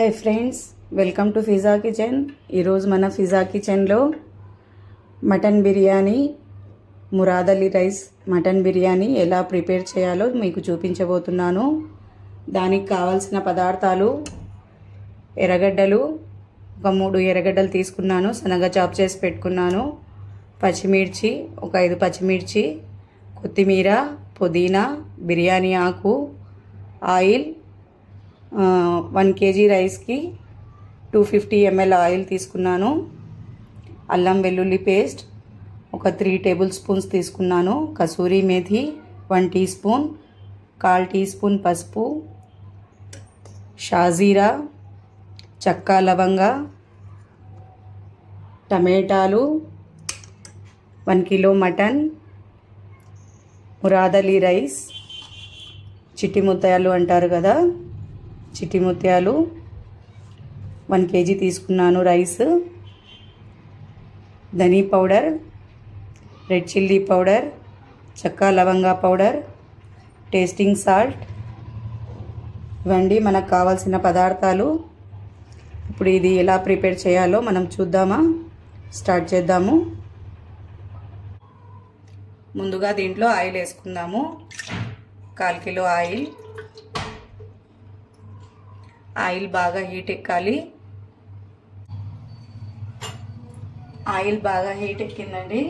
Hi friends, welcome to Fiza kitchen. ఈరోజు మన ఫిజా కిచెన్లో mutton biryani, Murad Ali rice mutton biryani ఎలా ప్రిపేర్ చేయాలో మీకు చూపించబోతున్నాను. దానికి కావాల్సిన పదార్థాలు: ఎర్రగడ్డలు, ఒక 3 ఎర్రగడ్డలు తీసుకున్నాను, సన్నగా చాప్ చేసి పెట్టుకున్నాను. పచ్చిమిర్చి, ఒక 5 పచ్చిమిర్చి, కొత్తిమీర, పుదీనా, బిర్యానీ ఆకు, ఆయిల్, 1 కేజీ రైస్కి 250 ml ఆయిల్ తీసుకున్నాను. అల్లం వెల్లుల్లి పేస్ట్ ఒక 3 టేబుల్ స్పూన్స్ తీసుకున్నాను. Kasuri methi 1 tea spoon, 1/4 tea spoon పసుపు, షాజీరా, చెక్క లవంగ, టమాటాలు, 1 kilo mutton, Murad Ali rice, చిట్టి ముత్యాలు అంటారు కదా, చిట్టి ముత్యాలు 1 కేజీ తీసుకున్నాను. రైస్, ధనీ పౌడర్, రెడ్ చిల్లీ పౌడర్, చెక్క లవంగా పౌడర్, టేస్టింగ్ సాల్ట్. ఇవండి మనకు కావాల్సిన పదార్థాలు. ఇప్పుడు ఇది ఎలా ప్రిపేర్ చేయాలో మనం చూద్దామా? స్టార్ట్ చేద్దాము. ముందుగా దీంట్లో ఆయిల్ వేసుకుందాము. 1/4 కిలో ఆయిల్. ఆయిల్ బాగా హీట్ ఎక్కాలి. ఆయిల్ బాగా హీట్ ఎక్కిందండి.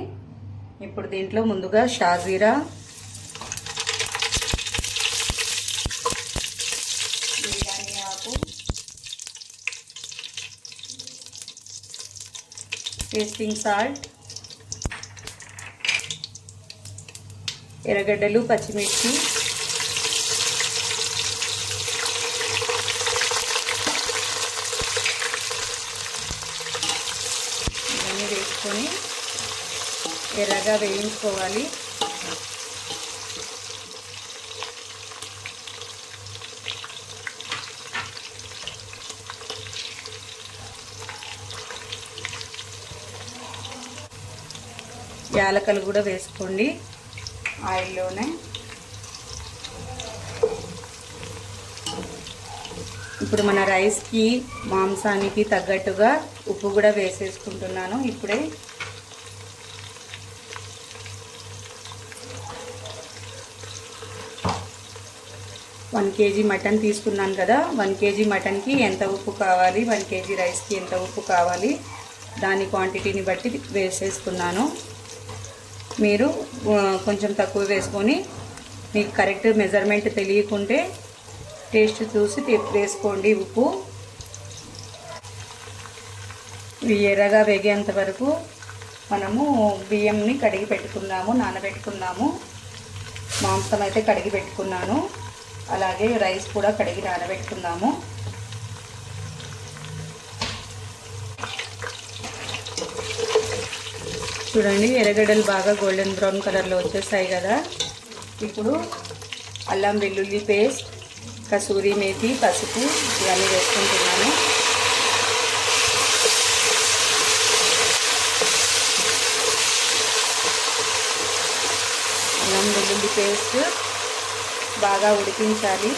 ఇప్పుడు దీంట్లో ముందుగా షాజీరా, బిర్యానీ ఆకు, టేస్టింగ్ సాల్ట్, ఎర్రగడ్డలు, పచ్చిమిర్చి, వేసుకొని ఎర్రగా వేయించుకోవాలి. యాలకలు కూడా వేసుకోండి ఆయిల్లోనే. ఇప్పుడు మన రైస్కి, మాంసానికి తగ్గట్టుగా ఉప్పు కూడా వేసేసుకుంటున్నాను ఇప్పుడే. వన్ కేజీ మటన్ తీసుకున్నాను కదా, 1 కేజీ మటన్కి ఎంత ఉప్పు కావాలి, 1 కేజీ రైస్కి ఎంత ఉప్పు కావాలి, దాని క్వాంటిటీని బట్టి వేసేస్తున్నాను. మీరు కొంచెం తక్కువ వేసుకొని, మీకు కరెక్ట్ మెజర్మెంట్ తెలియకుంటే టేస్ట్ చూసి వేసుకోండి ఉప్పు. ఇవి ఎర్రగా వేగేంత వరకు మనము బియ్యంని కడిగి పెట్టుకున్నాము, నానబెట్టుకున్నాము. మాంసం అయితే కడిగి పెట్టుకున్నాను, అలాగే రైస్ కూడా కడిగి నానబెట్టుకున్నాము. చూడండి, ఎర్రగడ్డలు బాగా గోల్డెన్ బ్రౌన్ కలర్లో వచ్చేసాయి కదా. ఇప్పుడు అల్లం వెల్లుల్లి పేస్ట్, కసూరి మేథి, పసుపు ఇవన్నీ వేసుకుంటున్నాను. అల్లం వెల్లుల్లి పేస్ట్ బాగా ఉడికించాలి,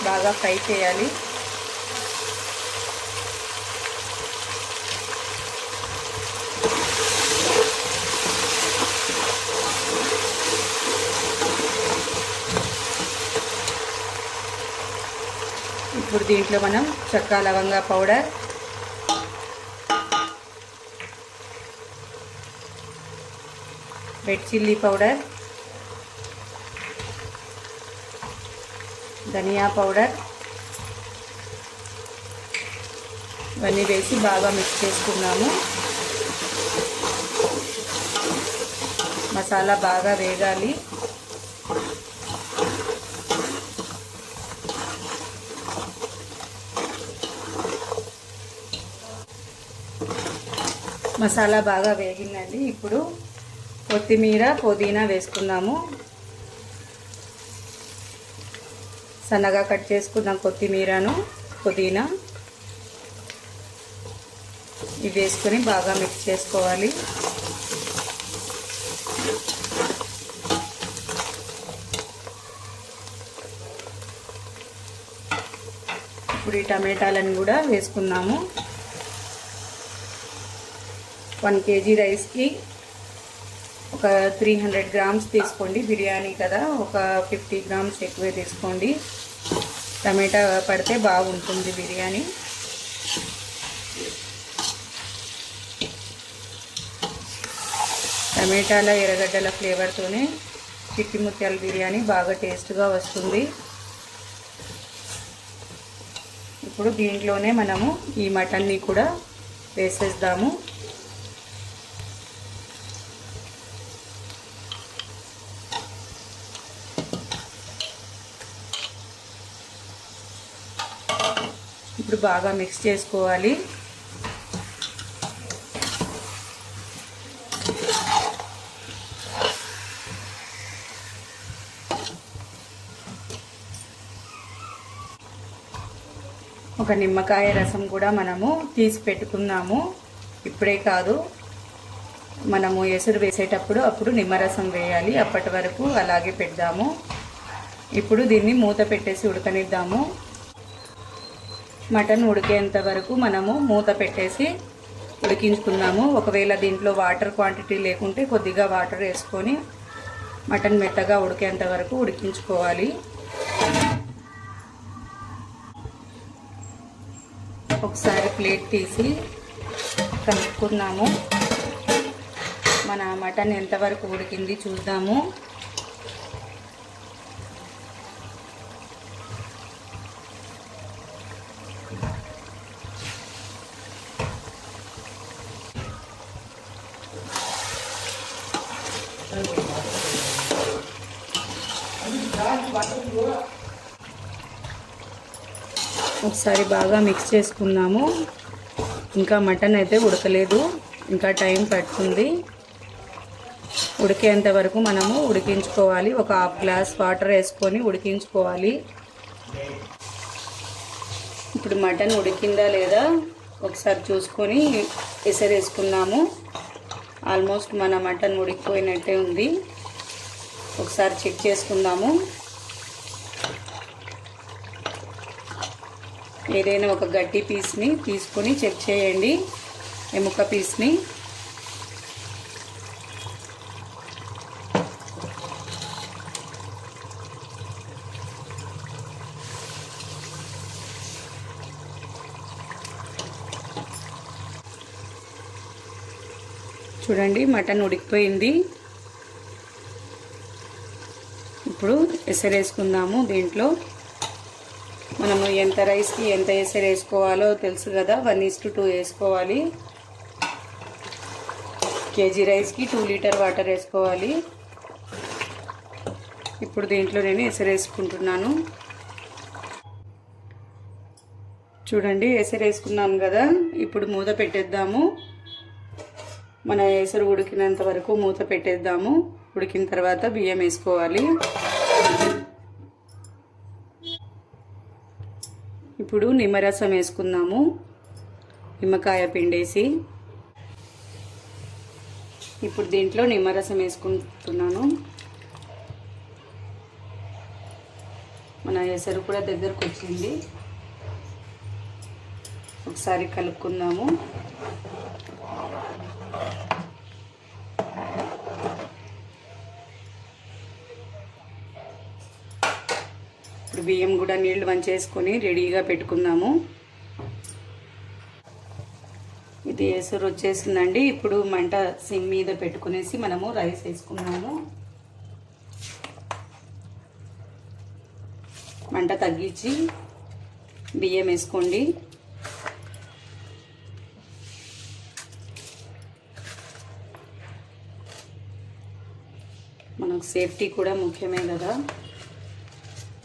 బాగా ఫ్రై చేయాలి. ఇప్పుడు దీంట్లో మనం చెక్క లవంగా పౌడర్, రెడ్ చిల్లీ పౌడర్, ధనియా పౌడర్ ఇవన్నీ వేసి బాగా మిక్స్ చేసుకున్నాము. మసాలా బాగా వేగాలి. మసాలా బాగా వేగిందండి. ఇప్పుడు కొత్తిమీర పుదీనా వేసుకుందాము. సన్నగా కట్ చేసుకున్న కొత్తిమీరను పుదీనా ఇవి వేసుకొని బాగా మిక్స్ చేసుకోవాలి. ఇప్పుడు ఈ టమాటాలను కూడా వేసుకున్నాము. 1 kg రైస్కి ఒక 300 grams తీసుకోండి. బిర్యానీ కదా, ఒక 50 grams ఎక్కువే తీసుకోండి. టమాటా పడితే బాగుంటుంది బిర్యానీ. టమాటాల ఎర్రగడ్డల ఫ్లేవర్తోనే చిట్టి ముత్యాల బిర్యానీ బాగా టేస్ట్గా వస్తుంది. ఇప్పుడు దీంట్లోనే మనము ఈ మటన్ని కూడా వేసేద్దాము. ఇప్పుడు బాగా మిక్స్ చేసుకోవాలి. ఒక నిమ్మకాయ రసం కూడా మనము తీసి పెట్టుకున్నాము. ఇప్పుడే కాదు, మనము ఎసురు వేసేటప్పుడు అప్పుడు నిమ్మరసం వేయాలి. అప్పటి వరకు అలాగే పెడదాము. ఇప్పుడు దీన్ని మూత పెట్టేసి ఉడకనిద్దాము. మటన్ ఉడికేంత వరకు మనము మూత పెట్టేసి ఉడికించుకుందాము. ఒకవేళ దీంట్లో వాటర్ క్వాంటిటీ లేకుంటే కొద్దిగా వాటర్ వేసుకొని మటన్ మెత్తగా ఉడికేంత వరకు ఉడికించుకోవాలి. ఒకసారి ప్లేట్ తీసి కలుపుకున్నాము. మన మటన్ ఎంతవరకు ఉడికింది చూద్దాము. ఒకసారి బాగా మిక్స్ చేసుకున్నాము. ఇంకా మటన్ అయితే ఉడకలేదు, ఇంకా టైం పడుతుంది. ఉడికేంత వరకు మనము ఉడికించుకోవాలి. ఒక 1/2 గ్లాస్ వాటర్ వేసుకొని ఉడికించుకోవాలి. ఇప్పుడు మటన్ ఉడికిందా లేదా ఒకసారి చూసుకొని ఎసరేసుకున్నాము. ఆల్మోస్ట్ మన మటన్ ఉడికిపోయినట్టే ఉంది. ఒకసారి చెక్ చేసుకుందాము. ఏదైనా ఒక గట్టి పీస్ని తీసుకొని చెక్ చేయండి, ఎముక పీస్ని. చూడండి, మటన్ ఉడికిపోయింది. ఇప్పుడు ఎసరేసుకుందాము. దీంట్లో మనము ఎంత రైస్కి ఎంత ఎసరు వేసుకోవాలో తెలుసు కదా, 1:2 వేసుకోవాలి. kg రైస్కి 2 లీటర్ వాటర్ వేసుకోవాలి. ఇప్పుడు దీంట్లో నేను ఎసరు వేసుకుంటున్నాను. చూడండి, ఎసరు వేసుకున్నాను కదా. ఇప్పుడు మూత పెట్టేద్దాము. మన ఎసరు ఉడికినంత వరకు మూత పెట్టేద్దాము. ఉడికిన తర్వాత బియ్యం వేసుకోవాలి. ఇప్పుడు నిమ్మరసం వేసుకుందాము. నిమ్మకాయ పిండేసి ఇప్పుడు దీంట్లో నిమ్మరసం వేసుకుంటున్నాను. మన ఎసరు కూడా దగ్గరకు వచ్చింది. ఒకసారి కలుపుకుందాము. ఇప్పుడు బియ్యం కూడా నీళ్లు వంచేసుకొని రెడీగా పెట్టుకుందాము. ఇది ఎసరు వచ్చేసిందండి. ఇప్పుడు మంట సిమ్ మీద పెట్టుకునేసి మనము రైస్ వేసుకున్నాము. మంట తగ్గించి బియ్యం వేసుకోండి. మనకు సేఫ్టీ కూడా ముఖ్యమే కదా.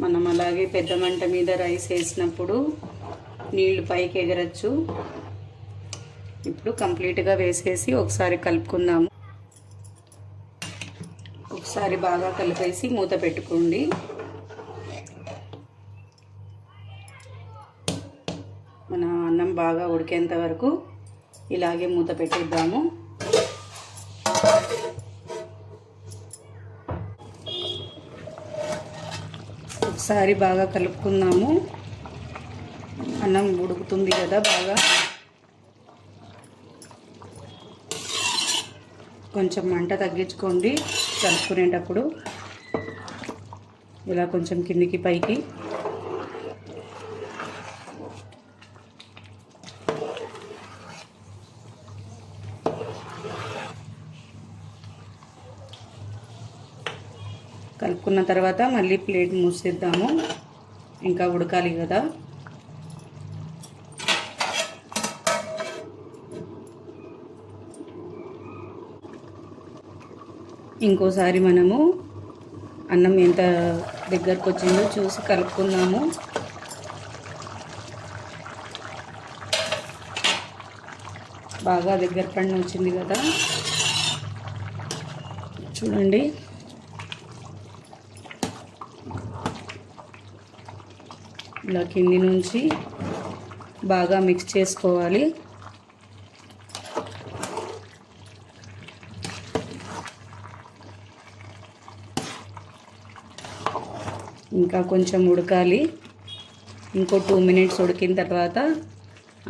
మనం అలాగే పెద్ద మంట మీద రైస్ వేసినప్పుడు నీళ్లు పైకి ఎగరచ్చు. ఇప్పుడు కంప్లీట్గా వేసేసి ఒకసారి కలుపుకుందాము. ఒకసారి బాగా కలిపేసి మూత పెట్టుకోండి. మన అన్నం బాగా ఉడికేంత వరకు ఇలాగే మూత పెట్టేద్దాము. ఒకసారి బాగా కలుపుకుందాము. అన్నం ఉడుకుతుంది కదా బాగా. కొంచెం మంట తగ్గించుకోండి కలుపుకునేటప్పుడు. ఇలా కొంచెం కిందికి పైకి. కలుపుకున్న తర్వాత మళ్ళీ ప్లేట్ మూసేద్దాము. ఇంకా ఉడకాలి కదా. ఇంకోసారి మనము అన్నం ఎంత దగ్గరకు వచ్చిందో చూసి కలుపుకుందాము. బాగా దగ్గర పడిన వచ్చింది కదా చూడండి. ఇలా కింది నుంచి బాగా మిక్స్ చేసుకోవాలి. ఇంకా కొంచెం ఉడకాలి. ఇంకో 2 మినిట్స్ ఉడికిన తర్వాత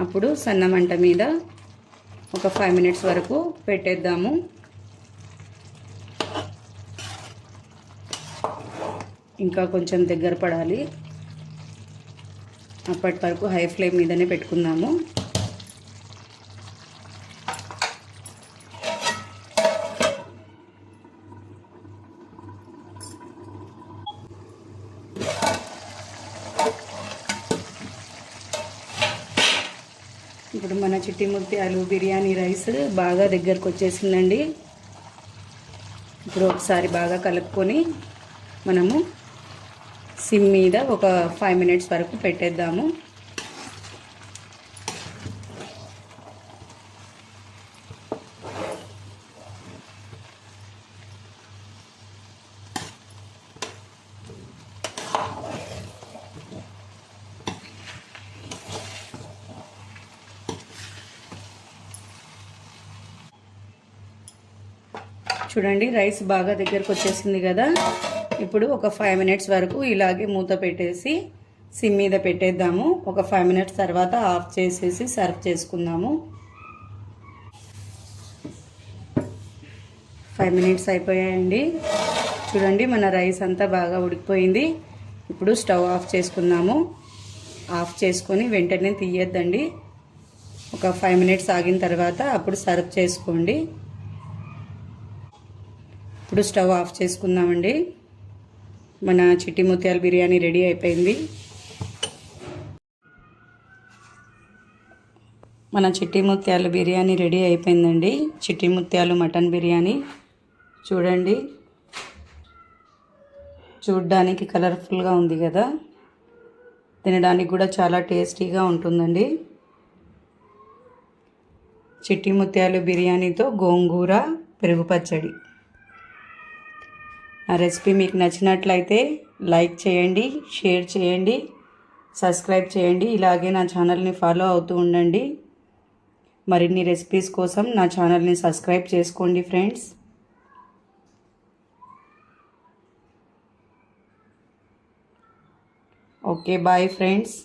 అప్పుడు సన్న మంట మీద ఒక 5 మినిట్స్ వరకు పెట్టేద్దాము. ఇంకా కొంచెం దగ్గర పడాలి. అప్పటి వరకు హై ఫ్లేమ్ మీదనే పెట్టుకుందాము. ఇప్పుడు మన చిట్టి ముత్యాలు బిర్యానీ రైస్ బాగా దగ్గరకు వచ్చేసిందండి. ఇప్పుడు ఒకసారి బాగా కలుపుకొని మనము సిమ్ మీద ఒక 5 మినిట్స్ వరకు పెట్టేద్దాము. చూడండి రైస్ బాగా దగ్గరకు వచ్చేసింది కదా. ఇప్పుడు ఒక 5 మినిట్స్ వరకు ఇలాగే మూత పెట్టేసి సిమ్ మీద పెట్టేద్దాము. ఒక 5 మినిట్స్ తర్వాత ఆఫ్ చేసేసి సర్వ్ చేసుకుందాము. 5 మినిట్స్ అయిపోయాయండి. చూడండి మన రైస్ అంతా బాగా ఉడికిపోయింది. ఇప్పుడు స్టవ్ ఆఫ్ చేసుకుందాము. ఆఫ్ చేసుకొని వెంటనే తీయొద్దండి. ఒక 5 మినిట్స్ ఆగిన తర్వాత అప్పుడు సర్వ్ చేసుకోండి. ఇప్పుడు స్టవ్ ఆఫ్ చేసుకుందామండి. మన చిట్టి ముత్యాల బిర్యానీ రెడీ అయిపోయింది. మన చిట్టి ముత్యాల బిర్యానీ రెడీ అయిపోయిందండి. చిట్టి ముత్యాలు మటన్ బిర్యానీ చూడండి. చూడ్డానికి కలర్ఫుల్గా ఉంది కదా. తినడానికి కూడా చాలా టేస్టీగా ఉంటుందండి. చిట్టి ముత్యాలు బిర్యానీతో గోంగూర పెరుగు పచ్చడి. ఆ రెసిపీ మీకు నచ్చినట్లయితే లైక్ చేయండి, షేర్ చేయండి, సబ్స్క్రైబ్ చేయండి. ఇలాగే నా ఛానల్ని ఫాలో అవుతూ ఉండండి. మరిన్ని రెసిపీస్ కోసం నా ఛానల్ని సబ్స్క్రైబ్ చేసుకోండి ఫ్రెండ్స్. Okay bye friends.